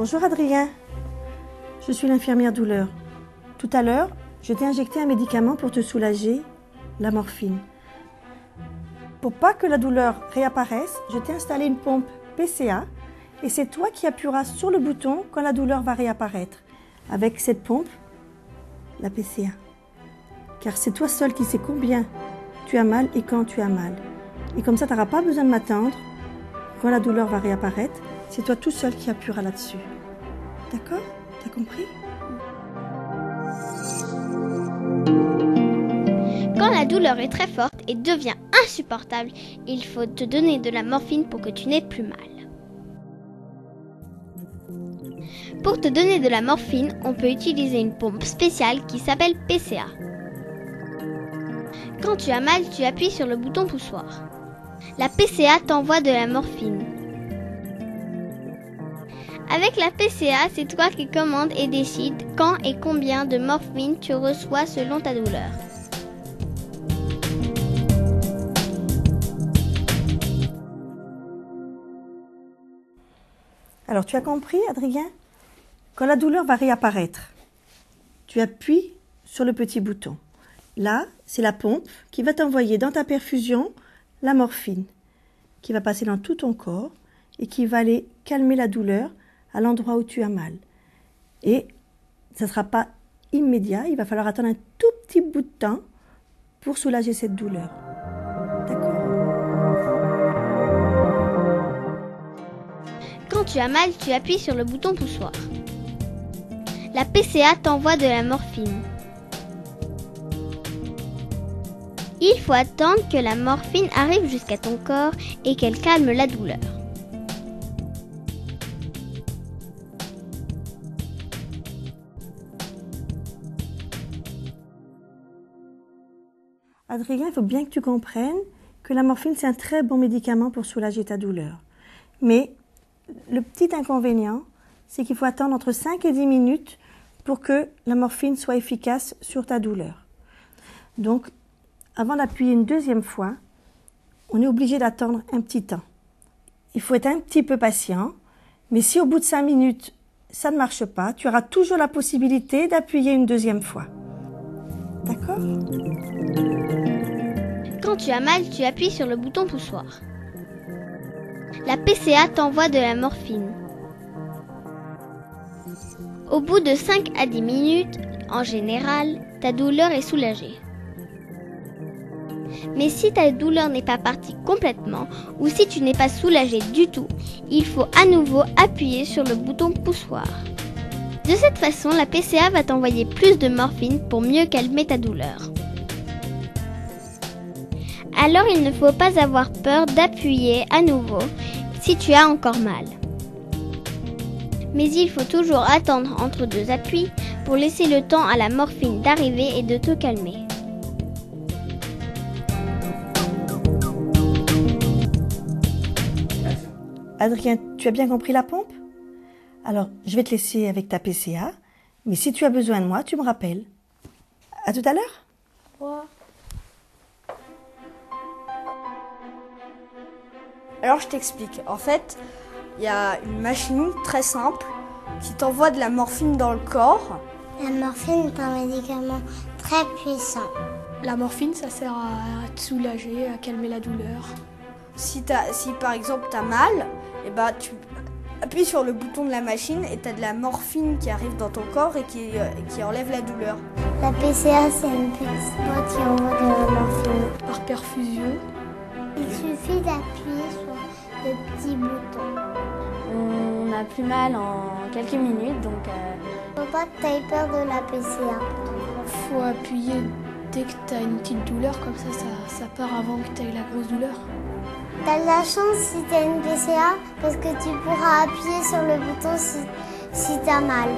Bonjour Adrien, je suis l'infirmière douleur. Tout à l'heure, je t'ai injecté un médicament pour te soulager, la morphine. Pour pas que la douleur réapparaisse, je t'ai installé une pompe PCA et c'est toi qui appuieras sur le bouton quand la douleur va réapparaître. Avec cette pompe, la PCA. Car c'est toi seul qui sais combien tu as mal et quand tu as mal. Et comme ça, tu n'auras pas besoin de m'attendre. Quand la douleur va réapparaître, c'est toi tout seul qui appuieras là-dessus. D'accord? T'as compris? Quand la douleur est très forte et devient insupportable, il faut te donner de la morphine pour que tu n'aies plus mal. Pour te donner de la morphine, on peut utiliser une pompe spéciale qui s'appelle PCA. Quand tu as mal, tu appuies sur le bouton poussoir. La PCA t'envoie de la morphine. Avec la PCA, c'est toi qui commandes et décides quand et combien de morphine tu reçois selon ta douleur. Alors, tu as compris, Adrien? Quand la douleur va réapparaître, tu appuies sur le petit bouton. Là, c'est la pompe qui va t'envoyer dans ta perfusion la morphine, qui va passer dans tout ton corps et qui va aller calmer la douleur à l'endroit où tu as mal. Et ça ne sera pas immédiat, il va falloir attendre un tout petit bout de temps pour soulager cette douleur. D'accord? Quand tu as mal, tu appuies sur le bouton poussoir. La PCA t'envoie de la morphine. Il faut attendre que la morphine arrive jusqu'à ton corps et qu'elle calme la douleur. Adrien, il faut bien que tu comprennes que la morphine, c'est un très bon médicament pour soulager ta douleur. Mais le petit inconvénient, c'est qu'il faut attendre entre 5 et 10 minutes pour que la morphine soit efficace sur ta douleur. Donc, avant d'appuyer une deuxième fois, on est obligé d'attendre un petit temps. Il faut être un petit peu patient, mais si au bout de 5 minutes, ça ne marche pas, tu auras toujours la possibilité d'appuyer une deuxième fois. D'accord? Quand tu as mal, tu appuies sur le bouton poussoir. La PCA t'envoie de la morphine. Au bout de 5 à 10 minutes, en général, ta douleur est soulagée. Mais si ta douleur n'est pas partie complètement ou si tu n'es pas soulagé du tout, il faut à nouveau appuyer sur le bouton poussoir. De cette façon, la PCA va t'envoyer plus de morphine pour mieux calmer ta douleur. Alors il ne faut pas avoir peur d'appuyer à nouveau si tu as encore mal. Mais il faut toujours attendre entre deux appuis pour laisser le temps à la morphine d'arriver et de te calmer. Adrien, tu as bien compris la pompe? Alors, je vais te laisser avec ta PCA, mais si tu as besoin de moi, tu me rappelles. À tout à l'heure? Ouais. Alors je t'explique. En fait, il y a une machine très simple qui t'envoie de la morphine dans le corps. La morphine est un médicament très puissant. La morphine, ça sert à te soulager, à calmer la douleur. Si par exemple tu as mal, tu appuies sur le bouton de la machine et tu as de la morphine qui arrive dans ton corps et qui enlève la douleur. La PCA, c'est une petite boîte qui envoie de la morphine. Par perfusion. Il suffit d'appuyer sur le petit bouton. On a plus mal en quelques minutes, donc... Faut pas que tu aies peur de la PCA. Faut appuyer dès que tu as une petite douleur, comme ça part avant que tu aies la grosse douleur. T'as de la chance si tu as une PCA parce que tu pourras appuyer sur le bouton si tu as mal.